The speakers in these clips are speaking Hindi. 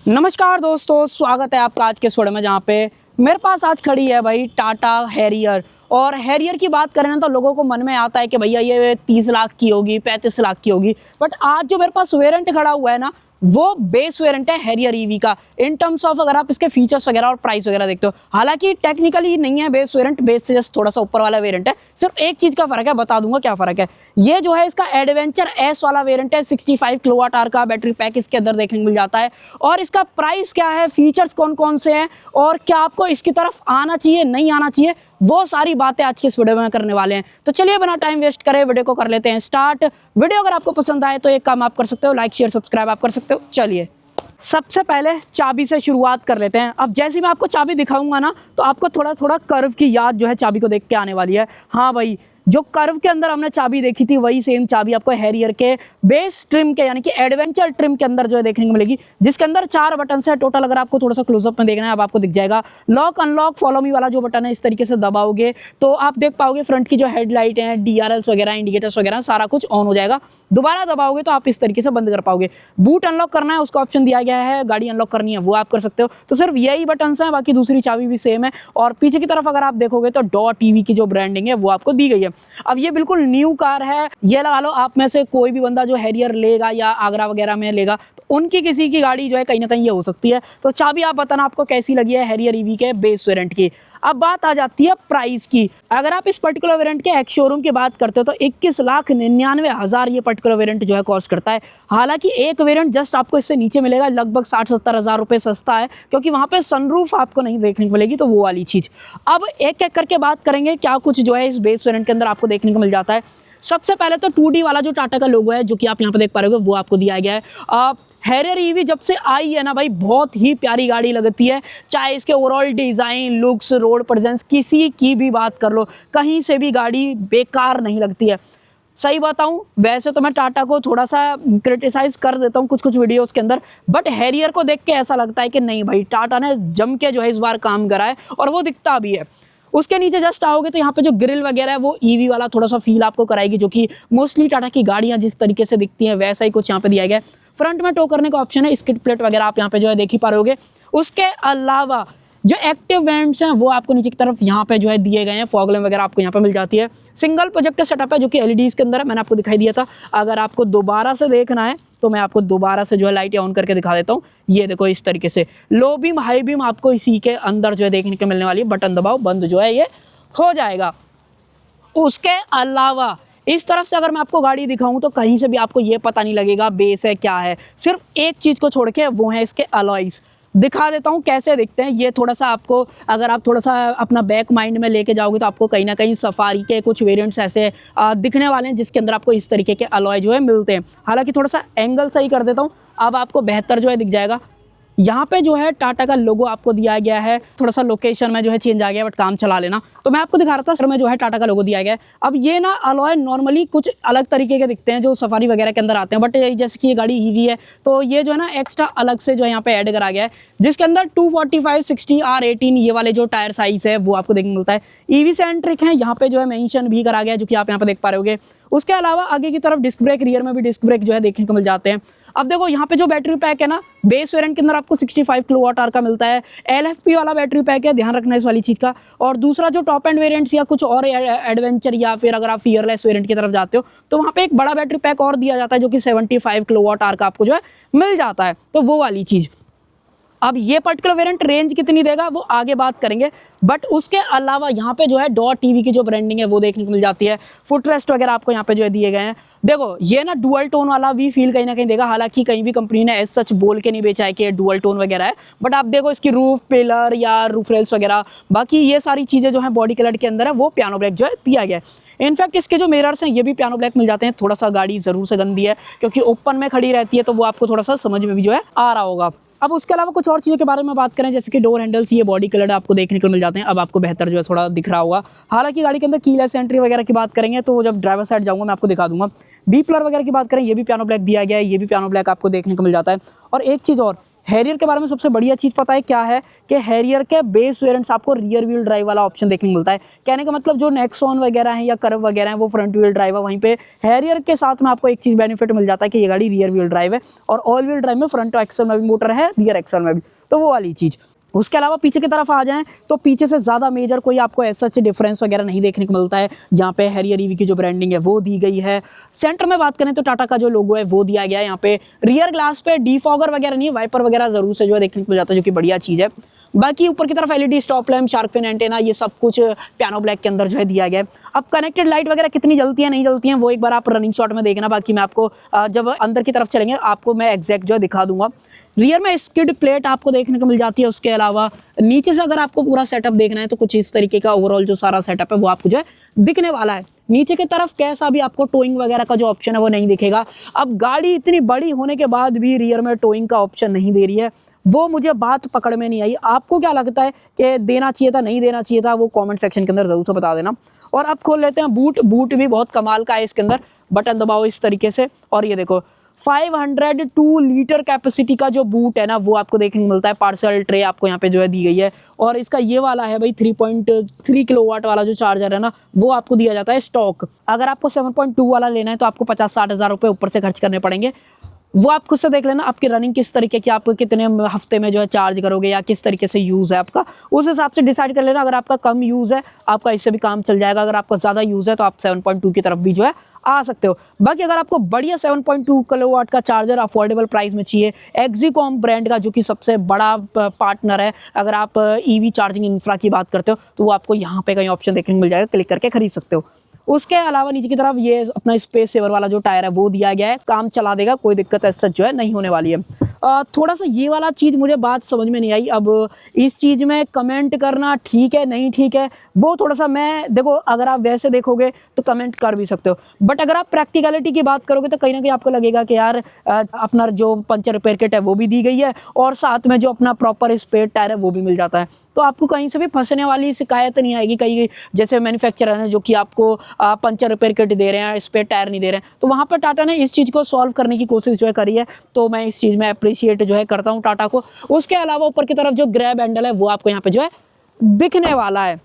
नमस्कार दोस्तों, स्वागत है आपका आज के शो में, जहाँ पे मेरे पास आज खड़ी है भाई टाटा हैरियर। और हैरियर की बात करें ना तो लोगों को मन में आता है कि भैया ये 30 लाख की होगी, 35 लाख की होगी। बट आज जो मेरे पास वेरिएंट खड़ा हुआ है ना, वो बेस वेरिएंट है हैरियर ईवी का। इन टर्म्स ऑफ अगर आप इसके फीचर्स वगैरह और प्राइस वगैरह देखते हो, हालांकि टेक्निकली नहीं है बेस वेरिएंट, बेस से जस्ट थोड़ा सा ऊपर वाला वेरिएंट है। सिर्फ एक चीज का फर्क है, बता दूंगा क्या फर्क है। ये जो है इसका एडवेंचर एस वाला वेरिएंट है, 65 किलोवाट आवर का बैटरी पैक इसके अंदर देखने को मिल जाता है। और इसका प्राइस क्या है, फीचर्स कौन कौन से हैं, और क्या आपको इसकी तरफ आना चाहिए नहीं आना चाहिए, वो सारी बातें आज की इस वीडियो में करने वाले हैं। तो चलिए बिना टाइम वेस्ट करे वीडियो को कर लेते हैं स्टार्ट। वीडियो अगर आपको पसंद आए तो एक काम आप कर सकते हो, लाइक शेयर सब्सक्राइब आप कर सकते हो। चलिए सबसे पहले चाबी से शुरुआत कर लेते हैं। अब जैसे मैं आपको चाबी दिखाऊंगा ना, तो आपको थोड़ा थोड़ा कर्व की याद जो है चाबी को देख के आने वाली है। हाँ भाई, जो कर्व के अंदर हमने चाबी देखी थी वही सेम चाबी आपको हैरियर के बेस ट्रिम के यानी कि एडवेंचर ट्रिम के अंदर जो है देखने को मिलेगी, जिसके अंदर 4 बटन है टोटल। अगर आपको थोड़ा सा क्लोजअप में देखना है, अब आपको दिख जाएगा लॉक अनलॉक फॉलो मी वाला जो बटन है, इस तरीके से दबाओगे तो आप देख पाओगे फ्रंट की जो हेडलाइट है, DRLs वगैरह, इंडिकेटर्स वगैरह सारा कुछ ऑन हो जाएगा। दोबारा दबाओगे तो आप इस तरीके से बंद कर पाओगे। बूट अनलॉक करना है उसका ऑप्शन दिया गया है, गाड़ी अनलॉक करनी है वो आप कर सकते हो। तो सिर्फ यही बटन्स हैं, बाकी दूसरी चाबी भी सेम है। और पीछे की तरफ अगर आप देखोगे तो डॉट टीवी की जो ब्रांडिंग है वो आपको दी गई है। अब ये बिल्कुल न्यू कार है, ये लगा लो आप में से कोई भी बंदा जो हैरियर लेगा या आगरा वगैरह में लेगा तो उनकी किसी की गाड़ी जो है कहीं ना कहीं ये हो सकती है। तो चाबी आप बताना आपको कैसी लगी है हैरियर ईवी के बेस वेरिएंट की। अब बात आ जाती है प्राइस की। अगर आप इस पर्टिकुलर वेरिएंट के एक्स शोरूम की बात करते हो तो 21,99,000 ये पर्टिकुलर वेरिएंट जो है कॉस्ट करता है। हालांकि एक वेरिएंट जस्ट आपको इससे नीचे मिलेगा, लगभग 60-70 हज़ार रुपये सस्ता है, क्योंकि वहां पे सनरूफ आपको नहीं देखने को मिलेगी, तो वो वाली चीज। अब एक एक करके बात करेंगे क्या कुछ जो है इस बेस वेरिएंट के अंदर आपको देखने को मिल जाता है। सबसे पहले तो 2D वाला जो टाटा का लोगो है, जो कि आप यहाँ पे देख पा रहे हो, वो आपको दिया गया है। हैरियर ईवी जब से आई है ना भाई, बहुत ही प्यारी गाड़ी लगती है। चाहे इसके overall design, looks, road presence, किसी की भी बात कर लो, कहीं से भी गाड़ी बेकार नहीं लगती है। सही बताऊं, वैसे तो मैं टाटा को थोड़ा सा क्रिटिसाइज कर देता हूं कुछ कुछ वीडियोस के अंदर, बट हैरियर को देख के ऐसा लगता है कि नहीं भाई, टाटा ने जम के जो है इस बार काम करा है, और वो दिखता भी है। उसके नीचे जस्ट आओगे तो यहाँ पे जो ग्रिल वगैरह है वो ईवी वाला थोड़ा सा फील आपको कराएगी, जो कि मोस्टली टाटा की गाड़ियां जिस तरीके से दिखती हैं वैसा ही कुछ यहाँ पे दिया गया है। फ्रंट में टो करने का ऑप्शन है, स्किड प्लेट वगैरह आप यहाँ पे जो है देख ही पा रहे होगे। उसके अलावा जो एक्टिव वेंट्स हैं वो आपको नीचे की तरफ यहाँ पे जो है दिए गए हैं, फॉग लैम्प वगैरह आपको यहाँ पे मिल जाती है। सिंगल प्रोजेक्टर सेटअप है जो कि LEDs के अंदर है, मैंने आपको दिखाई दिया था। अगर आपको दोबारा से देखना है तो मैं आपको दोबारा से जो है लाइटें ऑन करके दिखा देता हूँ। ये देखो इस तरीके से लो बीम हाई बीम आपको इसी के अंदर जो है देखने को मिलने वाली है। बटन दबाओ, बंद जो है ये हो जाएगा। उसके अलावा इस तरफ से अगर मैं आपको गाड़ी दिखाऊं तो कहीं से भी आपको ये पता नहीं लगेगा बेस है क्या है। सिर्फ एक चीज को छोड़ के, वो है इसके अलॉयज। दिखा देता हूँ कैसे दिखते हैं। ये थोड़ा सा आपको, अगर आप थोड़ा सा अपना बैक माइंड में लेके जाओगे तो आपको कहीं ना कहीं सफारी के कुछ वेरिएंट्स ऐसे दिखने वाले हैं जिसके अंदर आपको इस तरीके के अलॉय जो है मिलते हैं। हालांकि थोड़ा सा एंगल सही कर देता हूँ, अब आपको बेहतर जो है दिख जाएगा। यहाँ पे जो है टाटा का लोगो आपको दिया गया है, थोड़ा सा लोकेशन में जो है चेंज आ गया, बट काम चला लेना। तो मैं आपको दिखा रहा था सर में जो है टाटा का लोगो दिया गया है। अब ये ना अलॉय नॉर्मली कुछ अलग तरीके के दिखते हैं जो सफारी वगैरह के अंदर आते हैं, बट जैसे कि ये गाड़ी ईवी है तो ये जो है ना एक्स्ट्रा अलग से जो है यहाँ पे ऐड करा गया है, जिसके अंदर 245 60 R18 ये वाले जो टायर साइज है वो आपको देखने को मिलता है। ईवी सेंट्रिक है, यहाँ पे जो है मेंशन भी करा गया है, जो कि आप यहाँ पे देख पा रहे होगे। उसके अलावा आगे की तरफ डिस्क ब्रेक, रियर में भी डिस्क ब्रेक जो है देखने को मिल जाते हैं। अब देखो यहाँ पे जो बैटरी पैक है ना, बेस वेरिएंट के अंदर आपको 65 किलोवाट आवर का मिलता है। LFP वाला बैटरी पैक है, ध्यान रखना इस वाली चीज का। और दूसरा जो टॉप एंड वेरिएंट्स या कुछ और एडवेंचर या फिर अगर आप फियरलेस वेरिएंट की तरफ जाते हो तो वहाँ पे एक बड़ा बैटरी पैक और दिया जाता है, जो कि 75 किलोवाट आवर का आपको जो है मिल जाता है। तो वो वाली चीज। अब ये पर्टिकुलर वेरिएंट रेंज कितनी देगा वो आगे बात करेंगे, बट उसके अलावा यहाँ पे जो है डॉट टीवी की जो ब्रांडिंग है वो देखने को मिल जाती है। फुट रेस्ट वगैरह आपको यहाँ पे जो है दिए गए हैं। देखो ये ना डुअल टोन वाला भी फील कहीं ना कहीं देगा, हालांकि कहीं भी कंपनी ने एज सच बोल के नहीं बेचा है कि डुअल टोन वगैरह है, बट आप देखो इसकी रूफ पिलर या रूफ रेल्स वगैरह, बाकी ये सारी चीज़ें जो है बॉडी कलर के अंदर है वो पियानो ब्लैक जो है दिया गया है। इनफैक्ट इसके जो मिरर्स हैं ये भी पियानो ब्लैक मिल जाते हैं। थोड़ा सा गाड़ी ज़रूर से गंदी है क्योंकि ओपन में खड़ी रहती है, तो वो आपको थोड़ा सा समझ में भी जो है आ रहा होगा। अब उसके अलावा कुछ और चीज़ों के बारे में बात करें, जैसे कि डोर हैंडल्स ये बॉडी कलर आपको देखने को मिल जाते हैं। अब आपको बेहतर जो है थोड़ा दिख रहा होगा। हालांकि गाड़ी के अंदर कीलेस एंट्री वगैरह की बात करेंगे तो जब ड्राइवर साइड जाऊंगा मैं आपको दिखा दूंगा। बी प्लर वगैरह की बात करें, ये भी पियानो ब्लैक दिया गया है, ये भी पियानो ब्लैक आपको देखने को मिल जाता है। और एक चीज़ और, हैरियर के बारे में सबसे बढ़िया चीज़ पता है क्या है कि हैरियर के बेस वेरिएंट्स आपको रियर व्हील ड्राइव वाला ऑप्शन देखने को मिलता है। कहने का मतलब जो नेक्सॉन वगैरह है या कर्व वगैरह है वो फ्रंट व्हील ड्राइव है, वहीं पे हैरियर के साथ में आपको एक चीज़ बेनिफिट मिल जाता है कि ये गाड़ी रियर व्हील ड्राइव है और ऑल व्हील ड्राइव में फ्रंट एक्सल में भी मोटर है, रियर एक्सल में भी, तो वो वाली चीज़। उसके अलावा पीछे की तरफ आ जाएं तो पीछे से ज़्यादा मेजर कोई आपको ऐसा डिफरेंस वगैरह नहीं देखने को मिलता है। यहाँ पे हैरियर ईवी की जो ब्रांडिंग है वो दी गई है। सेंटर में बात करें तो टाटा का जो लोगो है वो दिया गया है। यहाँ पे रियर ग्लास पे डीफॉगर वगैरह नहीं, वाइपर वगैरह जरूर से जो है देखने को मिल जाता है, जो कि बढ़िया चीज़ है। बाकी ऊपर की तरफ LED stop lamp, shark fin antenna, ये सब कुछ पियानो ब्लैक के अंदर जो है दिया गया है। अब कनेक्टेड लाइट वगैरह कितनी जलती है नहीं जलती हैं वो एक बार आप रनिंग शॉट में देखना, बाकी मैं आपको जब अंदर की तरफ चलेंगे आपको मैं एग्जैक्ट जो है दिखा दूंगा। रियर में स्किड प्लेट आपको देखने को मिल जाती है। उसके अलावा नीचे से अगर आपको पूरा सेटअप देखना है तो कुछ इस तरीके का ओवरऑल जो सारा सेटअप है वो आपको जो है दिखने वाला है। नीचे की तरफ कैसा भी आपको टोइंग वगैरह का जो ऑप्शन है वो नहीं दिखेगा। अब गाड़ी इतनी बड़ी होने के बाद भी रियर में टोइंग का ऑप्शन नहीं दे रही है, वो मुझे बात पकड़ में नहीं आई। आपको क्या लगता है कि देना चाहिए था नहीं देना चाहिए था, वो कमेंट सेक्शन के अंदर जरूर से बता देना। और अब खोल लेते हैं बूट भी बहुत कमाल का है। इसके अंदर बटन दबाओ इस तरीके से और ये देखो 502 लीटर कैपेसिटी का जो बूट है ना वो आपको देखने को मिलता है। पार्सल ट्रे आपको यहाँ पे जो है दी गई है और इसका ये वाला है भाई 3.3 किलोवाट वाला जो चार्जर है ना वो आपको दिया जाता है स्टॉक। अगर आपको 7.2 वाला लेना है तो आपको 50-60 हज़ार रुपये ऊपर से खर्च करने पड़ेंगे। वो आप खुद से देख लेना आपकी रनिंग किस तरीके की, आपको कितने हफ्ते में जो है चार्ज करोगे या किस तरीके से यूज़ है आपका, उस हिसाब से डिसाइड कर लेना। अगर आपका कम यूज़ है आपका इससे भी काम चल जाएगा, अगर आपका ज़्यादा यूज़ है तो आप 7.2 की तरफ भी जो है आ सकते हो। बाकी अगर आपको बढ़िया 7.2 किलोवाट का चार्जर अफोर्डेबल प्राइस में चाहिए, एक्जीकॉम ब्रांड का जो कि सबसे बड़ा पार्टनर है, अगर आप ईवी चार्जिंग इंफ्रा की बात करते हो तो वो आपको यहाँ पे कहीं ऑप्शन देखने को मिल जाएगा, क्लिक करके खरीद सकते हो। उसके अलावा नीचे की तरफ ये अपना स्पेस सेवर वाला जो टायर है वो दिया गया है, काम चला देगा, कोई दिक्कत ऐसा जो है नहीं होने वाली है। थोड़ा सा ये वाला चीज़ मुझे बात समझ में नहीं आई। अब इस चीज़ में कमेंट करना ठीक है नहीं ठीक है वो थोड़ा सा, मैं देखो अगर आप वैसे देखोगे तो कमेंट कर भी सकते हो, बट अगर आप प्रैक्टिकलिटी की बात करोगे तो कहीं ना कहीं आपको लगेगा कि यार अपना जो पंचर रिपेयर किट है वो भी दी गई है और साथ में जो अपना प्रॉपर स्पेयर टायर है वो भी मिल जाता है, तो आपको कहीं से भी फंसने वाली शिकायत नहीं आएगी। कहीं जैसे मैन्युफैक्चरर हैं जो कि आपको पंचर रिपेयर किट दे रहे हैं, स्पेयर टायर नहीं दे रहे हैं, तो वहाँ पर टाटा ने इस चीज़ को सॉल्व करने की कोशिश जो है करी है, तो मैं इस चीज़ में अप्रिशिएट जो है करता हूँ टाटा को। उसके अलावा ऊपर की तरफ जो ग्रैब हैंडल है वो आपको यहाँ पे जो है दिखने वाला है।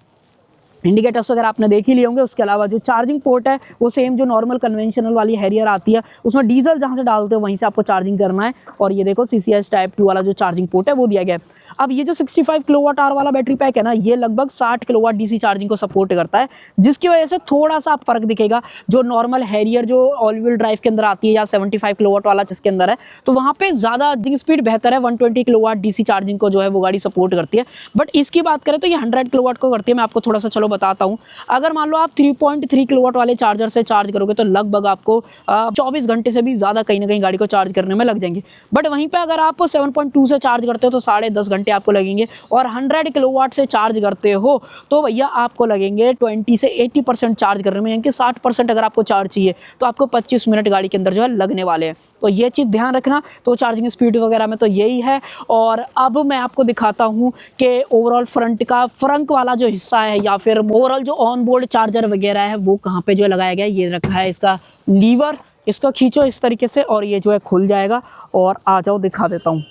इंडिकेटर्स वगैरह आपने देख ही लिए होंगे। उसके अलावा जो चार्जिंग पोर्ट है वो सेम जो नॉर्मल कन्वेंशनल वाली हैरियर आती है उसमें डीजल जहाँ से डालते हो वहीं से आपको चार्जिंग करना है। और ये देखो CCS टाइप 2 वाला जो चार्जिंग पोर्ट है वो दिया गया है। अब ये जो 65 किलोवाट आवर वाला बैटरी पैक है ना ये लगभग 60 किलोवाट DC चार्जिंग को सपोर्ट करता है, जिसकी वजह से थोड़ा सा फर्क दिखेगा। जो नॉर्मल हैरियर जो ऑल व्हील ड्राइव के अंदर आती है या 75 किलोवाट वाला जिसके अंदर है तो वहाँ पे ज़्यादा स्पीड बेहतर है, 120 किलोवाट DC चार्जिंग को जो है वो गाड़ी सपोर्ट करती है। बट इसकी बात करें तो ये 100 किलोवाट को करती है। मैं आपको थोड़ा सा चलो बताता हूँ। अगर मान लो आप 3.3 किलोवाट वाले चार्जर से चार्ज करोगे तो लगभग आपको 24 घंटे से भी ज़्यादा कहीं ना कहीं गाड़ी को चार्ज करने में लग जाएंगे। बट वहीं पे अगर आप 7.2 से चार्ज करते हो तो 10.5 घंटे आपको लगेंगे, और 100 किलोवाट से चार्ज करते हो तो भैया आपको लगेंगे 20 से 80% चार्ज करने में, यानी कि 60% अगर आपको चार्ज चाहिए तो आपको 25 मिनट गाड़ी के अंदर जो है लगने वाले हैं। तो ये चीज़ ध्यान रखना। तो चार्जिंग स्पीड वगैरह में तो यही है। और अब मैं आपको दिखाता हूँ कि ओवरऑल फ्रंट वाला जो हिस्सा है या फिर ओवरऑल जो ऑन बोर्ड चार्जर वगैरह है वो कहाँ पे जो है लगाया गया है। ये रखा है इसका लीवर, इसको खींचो इस तरीके से और ये जो है खुल जाएगा। और आ जाओ दिखा देता हूँ।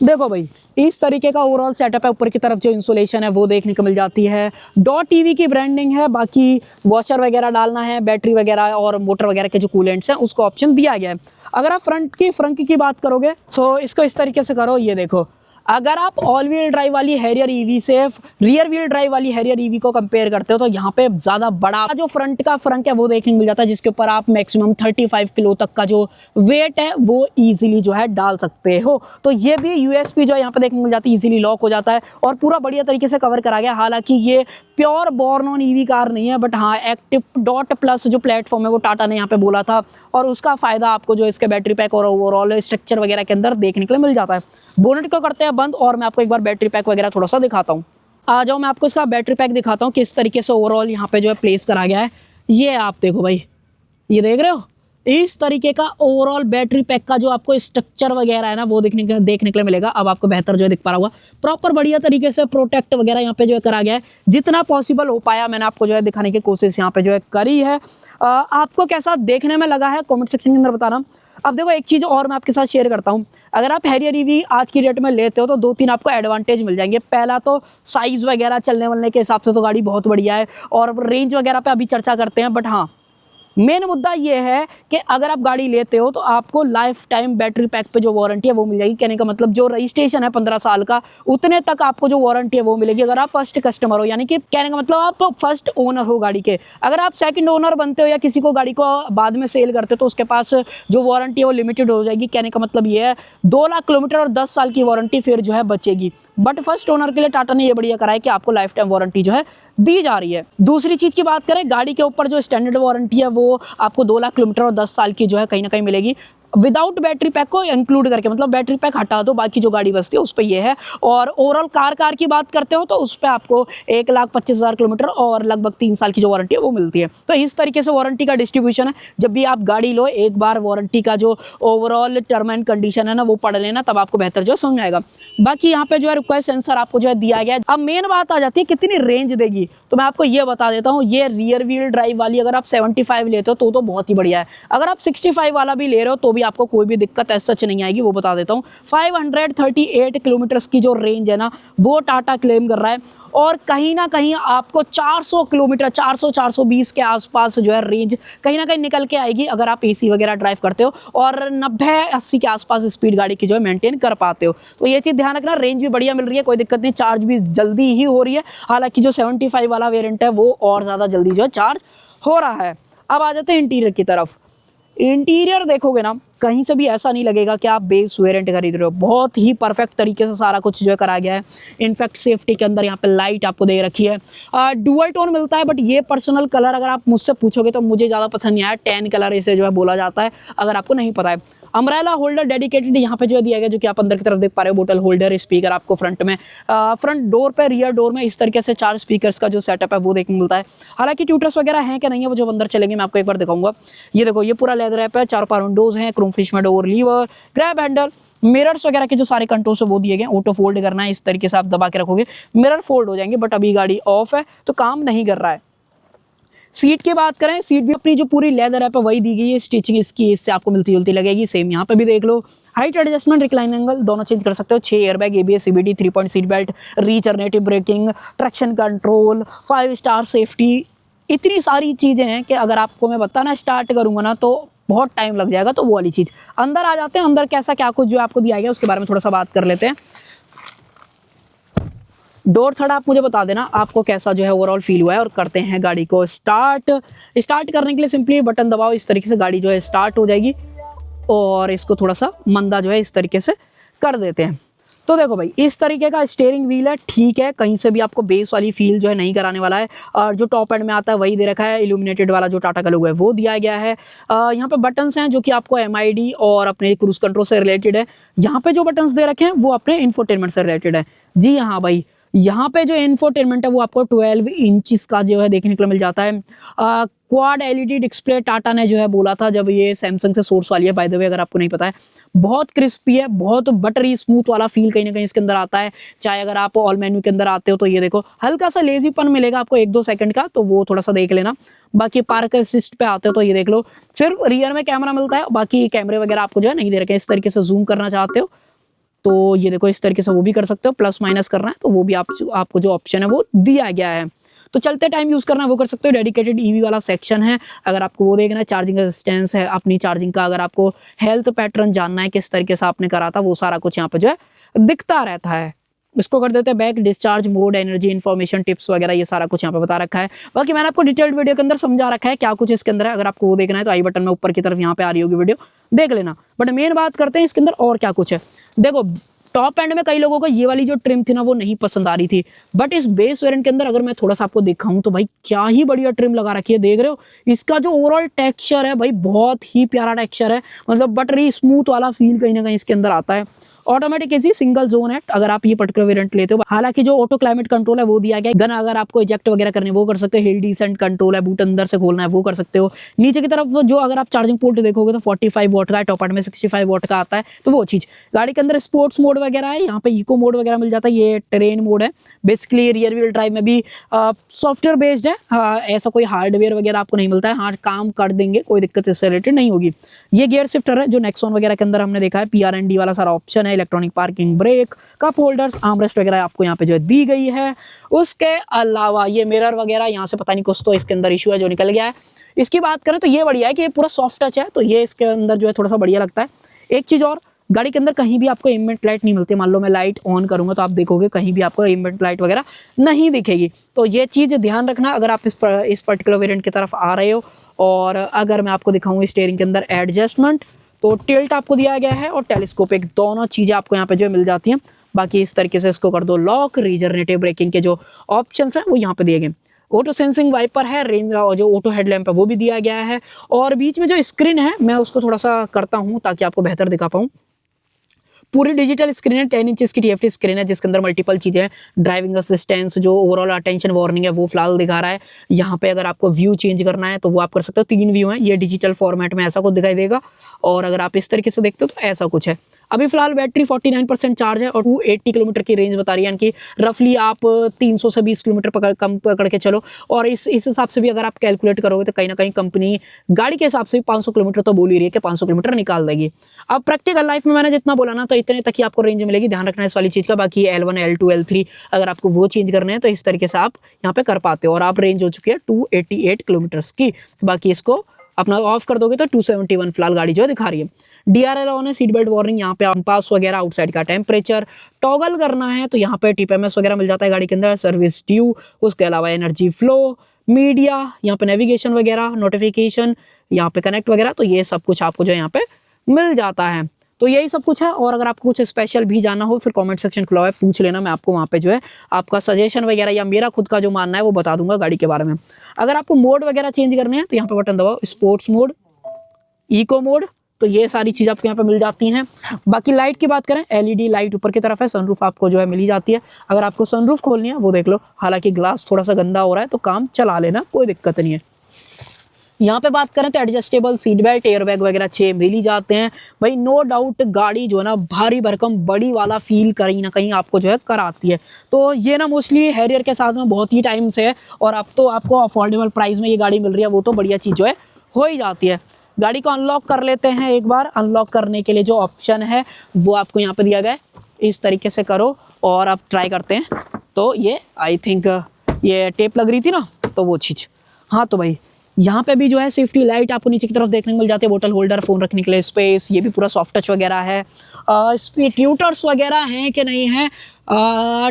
देखो भाई इस तरीके का ओवरऑल सेटअप है। ऊपर की तरफ जो इंसुलेशन है वो देखने को मिल जाती है। डॉट टीवी की ब्रांडिंग है। बाकी वॉशर वगैरह डालना है, बैटरी वगैरह और मोटर वगैरह के जो कूलेंट्स हैं उसको ऑप्शन दिया गया है। अगर आप फ्रंट की बात करोगे तो इसको इस तरीके से करो। ये देखो अगर आप ऑल व्हील ड्राइव वाली हैरियर ईवी से रियर व्हील ड्राइव वाली हैरियर ईवी को कंपेयर करते हो तो यहाँ पे ज़्यादा बड़ा जो फ्रंट है वो देखने को मिल जाता है, जिसके ऊपर आप मैक्सिमम 35 किलो तक का जो वेट है वो इजीली जो है डाल सकते हो। तो ये भी यूएसपी जो है यहाँ पे देखने को मिल जाती है, इजीली लॉक हो जाता है और पूरा बढ़िया तरीके से कवर करा गया। हालांकि ये pure born on EV car नहीं है, बट हाँ एक्टिव डॉट प्लस जो प्लेटफॉर्म है वो टाटा ने यहाँ पे बोला था और उसका फायदा आपको जो इसके बैटरी पैक और ओवरऑल स्ट्रक्चर वगैरह के अंदर देखने के लिए मिल जाता है। बोनेट को करते हैं बंद और मैं आपको एक बार बैटरी पैक वगैरह थोड़ा सा दिखाता हूँ। आ जाओ मैं आपको इसका बैटरी पैक दिखाता हूँ किस तरीके से ओवरऑल यहाँ पे जो है प्लेस करा गया है। ये आप देखो भाई, ये देख रहे हो इस तरीके का ओवरऑल बैटरी पैक का जो आपको स्ट्रक्चर वगैरह है ना वो देखने के लिए मिलेगा। अब आपको बेहतर जो है दिख पा रहा होगा, प्रॉपर बढ़िया तरीके से प्रोटेक्ट वगैरह यहाँ पे जो है करा गया है। जितना पॉसिबल हो पाया मैंने आपको जो है दिखाने की कोशिश यहाँ पे जो है करी है। आपको कैसा देखने में लगा है कमेंट सेक्शन के अंदर बताना। अब देखो एक चीज़ और मैं आपके साथ शेयर करता हूँ, अगर आप हैरियर ईवी आज की डेट में लेते हो तो 2-3 आपको एडवांटेज मिल जाएंगे। पहला तो साइज़ वगैरह चलने वलने के हिसाब से तो गाड़ी बहुत बढ़िया है, और रेंज वगैरह पे अभी चर्चा करते हैं। बट हाँ, मेन मुद्दा ये है कि अगर आप गाड़ी लेते हो तो आपको लाइफ टाइम बैटरी पैक पे जो वारंटी है वो मिल जाएगी। कहने का मतलब जो रजिस्ट्रेशन है 15 साल का, उतने तक आपको जो वारंटी है वो मिलेगी अगर आप फर्स्ट कस्टमर हो, यानी कि कहने का मतलब आप फर्स्ट ओनर हो गाड़ी के। अगर आप सेकंड ओनर बनते हो या किसी को गाड़ी को बाद में सेल करते हो तो उसके पास जो वारंटी है वो लिमिटेड हो जाएगी। कहने का मतलब ये है 2 लाख किलोमीटर और 10 साल की वारंटी फिर जो है बचेगी। बट फर्स्ट ओनर के लिए टाटा ने ये बढ़िया करा है कि आपको लाइफ टाइम वारंटी जो है दी जा रही है। दूसरी चीज़ की बात करें, गाड़ी के ऊपर जो स्टैंडर्ड वारंटी है वो आपको 2 लाख किलोमीटर और 10 साल की जो है कहीं ना कहीं मिलेगी, विदाउट बैटरी पैक को इंक्लूड करके। मतलब बैटरी पैक हटा दो, बाकी जो गाड़ी बचती है उस पर ये है। और ओवरऑल कार की बात करते हो तो उस पर आपको 1,25,000 किलोमीटर और लगभग 3 साल की जो वारंटी है वो मिलती है। तो इस तरीके से वारंटी का डिस्ट्रीब्यूशन है। जब भी आप गाड़ी लो एक बार वारंटी का जो ओवरऑल टर्म एंड कंडीशन है ना वो पढ़ लेना, तब आपको बेहतर जो है समझ में आएगा। बाकी यहाँ पे जो है रिक्वेस्ट सेंसर आपको जो है दिया गया है। अब मेन बात आ जाती है कितनी रेंज देगी, तो मैं आपको ये बता देता हूँ। ये रियर व्हील ड्राइव वाली अगर आप 75 लेते हो तो बहुत ही बढ़िया है। अगर आप 65 वाला भी ले रहे हो तो भी आपको कोई भी दिक्कत ऐसा सच नहीं आएगी, वो बता देता हूँ। 538 किलोमीटर्स की जो रेंज है ना वो टाटा क्लेम कर रहा है, और कहीं ना कहीं आपको 400 किलोमीटर 420 के आसपास जो है रेंज कहीं ना कहीं निकल के आएगी अगर आप एसी वगैरह ड्राइव करते हो और 90-80 के आसपास स्पीड गाड़ी की जो है मेंटेन कर पाते हो। तो ये चीज़ ध्यान रखना, रेंज भी बढ़िया मिल रही है, कोई दिक्कत नहीं। चार्ज भी जल्दी ही हो रही है, हालांकि जो 75 वाला वेरिएंट है वो और ज़्यादा जल्दी जो है चार्ज हो रहा है। अब आ जाते हैं इंटीरियर की तरफ। इंटीरियर देखोगे ना, कहीं से भी ऐसा नहीं लगेगा कि आप बेस वेरिएंट खरीद रहे हो। बहुत ही परफेक्ट तरीके से सारा कुछ जो है करा गया है। इनफैक्ट सेफ्टी के अंदर यहाँ पे लाइट आपको दे रखी है। डुअल टोन मिलता है, बट ये पर्सनल कलर अगर आप मुझसे पूछोगे तो मुझे ज़्यादा पसंद नहीं आया। टैन कलर इसे जो है बोला जाता है, अगर आपको नहीं पता है। अम्ब्रेला होल्डर डेडिकेटेड यहाँ पे जो है दिया गया, जो कि आप अंदर की तरफ देख पा रहे हो। बोतल होल्डर, स्पीकर आपको फ्रंट में, फ्रंट डोर पे, रियर डोर में इस तरीके से 4 स्पीकर्स का जो सेटअप है वो देखने मिलता है। हालांकि ट्यूटर्स वगैरह हैं क्या नहीं है वो जब अंदर चलेंगे मैं आपको एक बार दिखाऊंगा। ये देखो, ये पूरा लेदर रैप है, 4 विंडोज हैं, क्रोम फिश में door, lever, grab handle, mirrors वगैरह के जो सारे कंट्रोल्स है वो दिए गए। ऑटो फोल्ड करना है, इस तरीके से आप दबा के रखोगे मिरर फोल्ड हो जाएंगे, बट अभी गाड़ी ऑफ है तो काम नहीं कर रहा है। सीट की बात करें, सीट भी अपनी जो पूरी लेदर है पे वही दी गई है। स्टिचिंग इसकी इससे आपको मिलती जुलती लगेगी, सेम यहाँ पे भी देख लो। हाइट एडजस्टमेंट, रिक्लाइन एंगल दोनों चेंज कर सकते हो। 6 airbag, ABS, CBD, 3 point seat belt, regenerative braking, traction control, 5 star safety, इतनी सारी चीज़ें हैं कि अगर आपको मैं बताना स्टार्ट करूँगा ना तो बहुत टाइम लग जाएगा। तो वो वाली चीज़, अंदर आ जाते हैं। अंदर कैसा क्या कुछ जो आपको दिया गया उसके बारे में थोड़ा सा बात कर लेते हैं। डोर थोड़ा आप मुझे बता देना आपको कैसा जो है ओवरऑल फील हुआ है, और करते हैं गाड़ी को स्टार्ट। स्टार्ट करने के लिए सिंपली बटन दबाओ, इस तरीके से गाड़ी जो है स्टार्ट हो जाएगी। और इसको थोड़ा सा मंदा जो है इस तरीके से कर देते हैं। तो देखो भाई, इस तरीके का स्टीयरिंग व्हील है, ठीक है। कहीं से भी आपको बेस वाली फील जो है नहीं कराने वाला है। और जो टॉप एंड में आता है वही दे रखा है। इल्यूमिनेटेड वाला जो टाटा का लोगो है वो दिया गया है। यहाँ पे बटन्स हैं जो कि आपको MID और अपने क्रूज कंट्रोल से रिलेटेड है। यहाँ पे जो बटन्स दे रखे हैं वो अपने इंफोटेनमेंट से रिलेटेड है। जी हाँ भाई, यहाँ पे जो इंफोटेनमेंट है वो आपको 12 इंचेस का जो है देखने को मिल जाता है। क्वाड LED डिस्प्ले टाटा ने जो है बोला था जब ये सैमसंग से सोर्स वाली है। बाय द वे, अगर आपको नहीं पता है, बहुत क्रिस्पी है, बहुत बटरी स्मूथ वाला फील कहीं ना कहीं इसके अंदर आता है। चाहे अगर आप ऑल मेन्यू के अंदर आते हो तो ये देखो हल्का सा लेजीपन मिलेगा आपको 1-2 सेकंड का, तो वो थोड़ा सा देख लेना। बाकी पार्क असिस्ट पे आते हो तो ये देख लो, सिर्फ रियर में कैमरा मिलता है, बाकी कैमरे वगैरह आपको जो है नहीं दे रखे। इस तरीके से जूम करना चाहते हो तो ये देखो इस तरीके से वो भी कर सकते हो। प्लस माइनस करना है तो वो भी आपको जो ऑप्शन है वो दिया गया है। तो चलते टाइम यूज करना है वो कर सकते हो। डेडिकेटेड EV वाला सेक्शन है, अगर आपको वो देखना है। चार्जिंग रेजिस्टेंस है अपनी चार्जिंग का, अगर आपको हेल्थ पैटर्न जानना है किस तरीके से आपने करा था, वो सारा कुछ यहाँ पे जो है दिखता रहता है। इसको कर देते हैं back, discharge mode, energy information, tips वगैरह, ये सारा कुछ यहाँ पे बता रखा है। बाकी मैंने आपको डिटेल्ड वीडियो के अंदर समझा रखा है क्या कुछ इसके अंदर है। अगर आपको वो देखना है तो आई बटन में ऊपर की तरफ यहाँ पे आ रही होगी वीडियो, देख लेना। बट मेन बात करते हैं इसके अंदर और क्या कुछ है। देखो, टॉप एंड में कई लोगों को ये वाली जो ट्रिम थी ना वो नहीं पसंद आ रही थी, बट इस बेस वेरिएंट के अंदर अगर मैं थोड़ा सा आपको दिखाऊं तो भाई क्या ही बढ़िया ट्रिम लगा रखी है। देख रहे हो इसका जो ओवरऑल टेक्सचर है भाई, बहुत ही प्यारा टेक्सचर है। मतलब बटरी स्मूथ वाला फील कहीं ना कहीं इसके अंदर आता है। ऑटोमेटिक एसी सिंगल जोन है अगर आप ये पर्टिकुलर वेरिएंट लेते हो। हालांकि जो ऑटो क्लाइमेट कंट्रोल है वो दिया गया है। गन अगर आपको इजेक्ट वगैरह करनी है वो कर सकते हो। हिल डिसेंट कंट्रोल है, बूट अंदर से खोलना है वो कर सकते हो। नीचे की तरफ जो अगर आप चार्जिंग पोर्ट देखोगे तो 45 वॉट का है, टॉप एंड में 65 वॉट का आता है, तो वो चीज। गाड़ी के अंदर स्पोर्ट्स मोड वगैरह है, यहाँ पे इको मोड वगैरह मिल जाता है, ये ट्रेन मोड है। बेसिकली रियर व्हील ड्राइव में भी सॉफ्टवेयर बेस्ड है, ऐसा कोई हार्डवेयर वगैरह आपको नहीं मिलता है। हाँ, काम कर देंगे, कोई दिक्कत इससे रिलेटेड नहीं होगी। ये गियर शिफ्टर है जो नेक्सॉन वगैरह के अंदर हमने देखा है। PRND वाला सारा ऑप्शन है, electronic parking brake, cup holders, armrest वगैरह आपको यहाँ पे जो है दी गई है। उसके अलावा ये मिरर वगैरह यहाँ से पता नहीं कुछ तो इसके अंदर इशू है जो निकल गया है। इसकी बात करें तो ये बढ़िया है कि ये पूरा सॉफ्ट टच है, तो ये इसके अंदर जो है थोड़ा सा बढ़िया लगता है। एक चीज और, गाड़ी के अंदर कहीं भी आपको एम्बिएंट लाइट नहीं मिलती। मान लो मैं लाइट ऑन करूंगा तो आप देखोगे कहीं भी आपको एम्बिएंट लाइट वगैरह नहीं दिखेगी। तो ये चीज ध्यान रखना अगर आप इस पर्टिकुलर वेरिएंट की तरफ आ रहे हो। और अगर मैं आपको दिखाऊं स्टीयरिंग के अंदर एडजस्टमेंट, तो टिल्ट आपको दिया गया है और टेलीस्कोपिक, दोनों चीजें आपको यहाँ पे जो मिल जाती हैं। बाकी इस तरीके से इसको कर दो लॉक। रीजनरेटिव ब्रेकिंग के जो ऑप्शंस हैं वो यहाँ पे दिए गए। ऑटो सेंसिंग वाइपर है, रेंज और जो ऑटो हेडलैम्प है वो भी दिया गया है। और बीच में जो स्क्रीन है मैं उसको थोड़ा सा करता हूँ ताकि आपको बेहतर दिखा पाऊँ। पूरी डिजिटल स्क्रीन है, 10 इंचेस की TFT स्क्रीन है जिसके अंदर मल्टीपल चीजें हैं। ड्राइविंग असिस्टेंस, जो ओवरऑल अटेंशन वार्निंग है वो फिलहाल दिखा रहा है। यहाँ पे अगर आपको व्यू चेंज करना है तो वो आप कर सकते हो। 3 व्यू हैं, ये डिजिटल फॉर्मेट में ऐसा कुछ दिखाई देगा। और अगर आप इस तरीके से देखते हो तो ऐसा कुछ है। अभी फिलहाल बैटरी 49% चार्ज है और 280 किलोमीटर की रेंज बता रही है, यानी कि रफली आप 300 से 20 किलोमीटर कम पकड़ के चलो। और इस हिसाब से भी अगर आप कैलकुलेट करोगे तो कहीं ना कहीं कंपनी गाड़ी के हिसाब से 500 किलोमीटर तो बोल ही रही है कि 500 किलोमीटर निकाल देगी। अब प्रैक्टिकल लाइफ में मैंने जितना बोला ना तो इतने तक ही आपको रेंज मिलेगी, ध्यान रखना इस वाली चीज का। बाकी L1 L2 L3 अगर आपको वो चेंज करने हैं तो इस तरीके से आप यहाँ पे कर पाते हो। और आप रेंज हो चुकी है 288 किलोमीटर की। बाकी इसको अपना ऑफ कर दोगे तो 271 फिलहाल गाड़ी जो है दिखा रही है। DRL ऑन है, सीट बेल्ट वार्निंग, यहाँ पे पास वगैरह, आउटसाइड का टेम्परेचर टॉगल करना है तो यहाँ पे TPMS वगैरह मिल जाता है गाड़ी के अंदर, सर्विस ड्यू। उसके अलावा एनर्जी फ्लो, मीडिया, यहाँ पे नेविगेशन वगैरह, नोटिफिकेशन, यहाँ पे कनेक्ट वगैरह, तो ये सब कुछ आपको जो यहाँ पे मिल जाता है। तो यही सब कुछ है। और अगर आपको कुछ स्पेशल भी जाना हो फिर कमेंट सेक्शन खुला है, पूछ लेना, मैं आपको वहाँ पे जो है आपका सजेशन वगैरह या मेरा खुद का जो मानना है वो बता दूंगा गाड़ी के बारे में। अगर आपको मोड वगैरह चेंज करने हैं तो यहाँ पे बटन दबाओ, स्पोर्ट्स मोड, इको मोड, तो ये सारी चीज़ आपको यहाँ पे मिल जाती हैं। बाकी लाइट की बात करें, LED लाइट ऊपर की तरफ है, सनरूफ आपको जो है मिल ही जाती है। अगर आपको सनरूफ खोलनी है वो देख लो, हालांकि ग्लास थोड़ा सा गंदा हो रहा है तो काम चला लेना, कोई दिक्कत नहीं है। यहाँ पे बात करें तो adjustable seat belt, air bag वगैरह 6 मिल ही जाते हैं भाई। नो डाउट गाड़ी जो है ना भारी भरकम बड़ी वाला फील कहीं ना कहीं आपको जो है कराती है। तो ये ना मोस्टली हैरियर के साथ में बहुत ही टाइम से है और अब तो आपको अफोर्डेबल प्राइस में ये गाड़ी मिल रही है, वो तो बढ़िया चीज़ जो है हो ही जाती है। गाड़ी को अनलॉक कर लेते हैं एक बार। अनलॉक करने के लिए जो ऑप्शन है वो आपको यहाँ पे दिया गया है, इस तरीके से करो और आप ट्राई करते हैं। तो ये आई थिंक ये टेप लग रही थी ना, तो वो चीज़। हाँ तो भाई यहाँ पे भी जो है सेफ्टी लाइट आपको नीचे की तरफ देखने को मिल जाती है, बोतल होल्डर, फोन रखने के लिए स्पेस, ये भी पूरा सॉफ्ट टच वगैरह है। ट्यूटर्स वगैरह हैं कि नहीं है,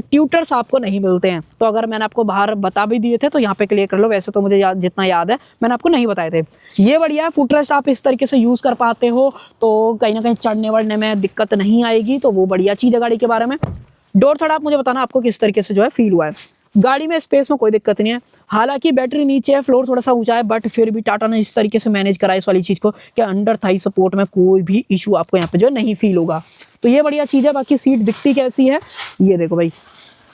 ट्यूटर्स आपको नहीं मिलते हैं। तो अगर मैंने आपको बाहर बता भी दिए थे तो यहाँ पे क्लियर कर लो, वैसे तो मुझे जितना याद है मैंने आपको नहीं बताए थे। ये बढ़िया है, फुटरेस्ट आप इस तरीके से यूज़ कर पाते हो तो कहीं ना कहीं चढ़ने वढ़ने में दिक्कत नहीं आएगी, तो वो बढ़िया चीज़ है गाड़ी के बारे में। डोर थोड़ा आप मुझे बताना आपको किस तरीके से जो है फील हुआ है। गाड़ी में स्पेस में कोई दिक्कत नहीं है, हालांकि बैटरी नीचे है, फ्लोर थोड़ा सा ऊंचा है, बट फिर भी टाटा ने इस तरीके से मैनेज करा इस वाली चीज़ को कि अंडर थाई सपोर्ट में कोई भी इशू आपको यहाँ पे जो नहीं फील होगा, तो ये बढ़िया चीज़ है। बाकी सीट दिखती कैसी है ये देखो भाई,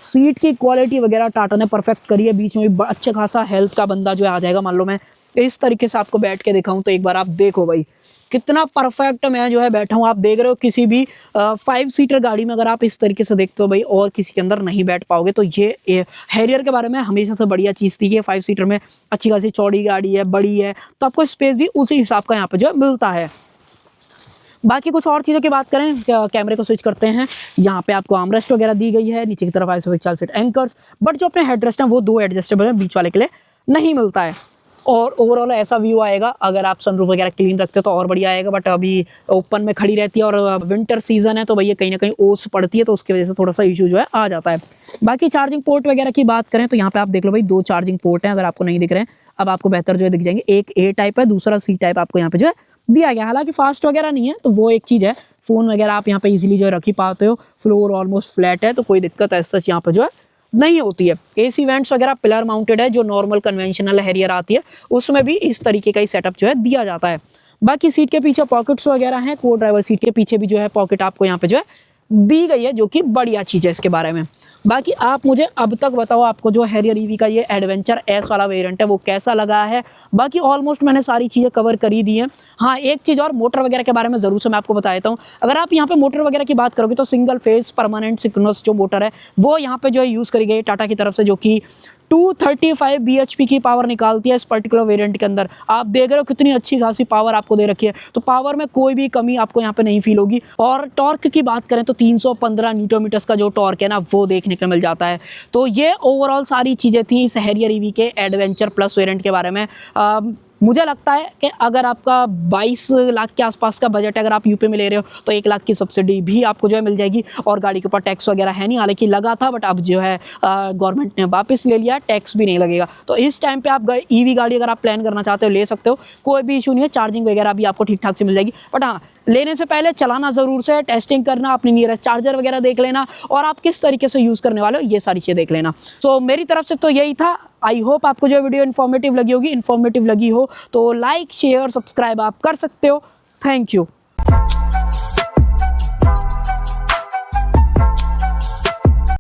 सीट की क्वालिटी वगैरह टाटा ने परफेक्ट करी है। बीच में भी अच्छा खासा हेल्थ का बंदा जो आ जाएगा। मान लो मैं इस तरीके से आपको बैठ के दिखाऊं तो एक बार आप देखो भाई कितना परफेक्ट मैं जो है बैठा हूँ। आप देख रहे हो किसी भी 5 सीटर गाड़ी में अगर आप इस तरीके से देखते हो भाई और किसी के अंदर नहीं बैठ पाओगे। तो ये हैरियर के बारे में हमेशा से बढ़िया चीज़ थी कि 5 सीटर में अच्छी खासी चौड़ी गाड़ी है, बड़ी है, तो आपको स्पेस भी उसी हिसाब का यहाँ पे जो है मिलता है। बाकी कुछ और चीज़ों की बात करें, कैमरे को स्विच करते हैं, यहाँ पे आपको आर्मरेस्ट वगैरह दी गई है, नीचे की तरफ आइसोफिक 4 सीट एंकर्स, बट जो अपने हेडरेस्ट हैं वो 2 एडजस्टेबल हैं, बीच वाले के लिए नहीं मिलता है। और ओवरऑल ऐसा व्यू आएगा। अगर आप सनरूफ वगैरह क्लीन रखते हो तो और बढ़िया आएगा, बट अभी ओपन में खड़ी रहती है और विंटर सीजन है तो भैया कहीं ना कहीं ओस पड़ती है, तो उसकी वजह से थोड़ा सा इशू जो है आ जाता है। बाकी चार्जिंग पोर्ट वगैरह की बात करें तो यहाँ पे आप देख लो भाई 2 चार्जिंग पोर्ट हैं, अगर आपको नहीं दिख रहे हैं अब आपको बेहतर जो है दिख जाएंगे। एक A टाइप है, दूसरा C टाइप आपको यहाँ पे जो है दिया गया। हालांकि फास्ट वगैरह नहीं है तो वो एक चीज़ है, फ़ोन वगैरह आप यहाँ पे इजीली जो है रख ही पाते हो। फ्लोर ऑलमोस्ट फ्लैट है तो कोई दिक्कत ऐसा यहाँ पे जो है नहीं होती है। AC वेंट्स वगैरह पिलर माउंटेड है, जो नॉर्मल कन्वेंशनल हैरियर आती है उसमें भी इस तरीके का ही सेटअप जो है दिया जाता है। बाकी सीट के पीछे पॉकेट्स वगैरह हैं, को ड्राइवर सीट के पीछे भी जो है पॉकेट आपको यहाँ पे जो है दी गई है, जो कि बढ़िया चीज़ है इसके बारे में। बाकी आप मुझे अब तक बताओ, आपको जो हैरियर ईवी का ये एडवेंचर एस वाला वेरिएंट है वो कैसा लगा है। बाकी ऑलमोस्ट मैंने सारी चीज़ें कवर कर ही दी हैं। हाँ, एक चीज़ और, मोटर वगैरह के बारे में ज़रूर से मैं आपको बता देता हूँ। अगर आप यहाँ पे मोटर वगैरह की बात करोगे तो सिंगल फेज परमानेंट सिंक्रोनस जो मोटर है वो यहाँ पे जो है यूज़ करी गई है टाटा की तरफ से, जो कि 235 bhp की पावर निकालती है इस पर्टिकुलर वेरिएंट के अंदर। आप देख रहे हो कितनी अच्छी खासी पावर आपको दे रखी है, तो पावर में कोई भी कमी आपको यहाँ पे नहीं फील होगी। और टॉर्क की बात करें तो 315 न्यूटन मीटर्स का जो टॉर्क है ना वो देखने को मिल जाता है। तो ये ओवरऑल सारी चीज़ें थी इस हैरियर ईवी के एडवेंचर प्लस वेरिएंट के बारे में। मुझे लगता है कि अगर आपका 22 लाख के आसपास का बजट है, अगर आप यूपी में ले रहे हो तो 1 लाख की सब्सिडी भी आपको जो है मिल जाएगी। और गाड़ी के ऊपर टैक्स वगैरह है नहीं, हालांकि लगा था बट अब जो है गवर्नमेंट ने वापस ले लिया, टैक्स भी नहीं लगेगा। तो इस टाइम पे आप ईवी गाड़ी अगर आप प्लान करना चाहते हो ले सकते हो, कोई भी इशू नहीं है। चार्जिंग वगैरह भी आपको ठीक ठाक से मिल जाएगी। बट हाँ, लेने से पहले चलाना ज़रूर से, टेस्टिंग करना, अपनी नियरेस्ट चार्जर वगैरह देख लेना, और आप किस तरीके से यूज़ करने वाले हो ये सारी चीज़ें देख लेना। सो मेरी तरफ से तो यही था। आई होप आपको जो वीडियो इन्फॉर्मेटिव लगी होगी। इन्फॉर्मेटिव लगी हो तो लाइक शेयर सब्सक्राइब आप कर सकते हो। Thank you.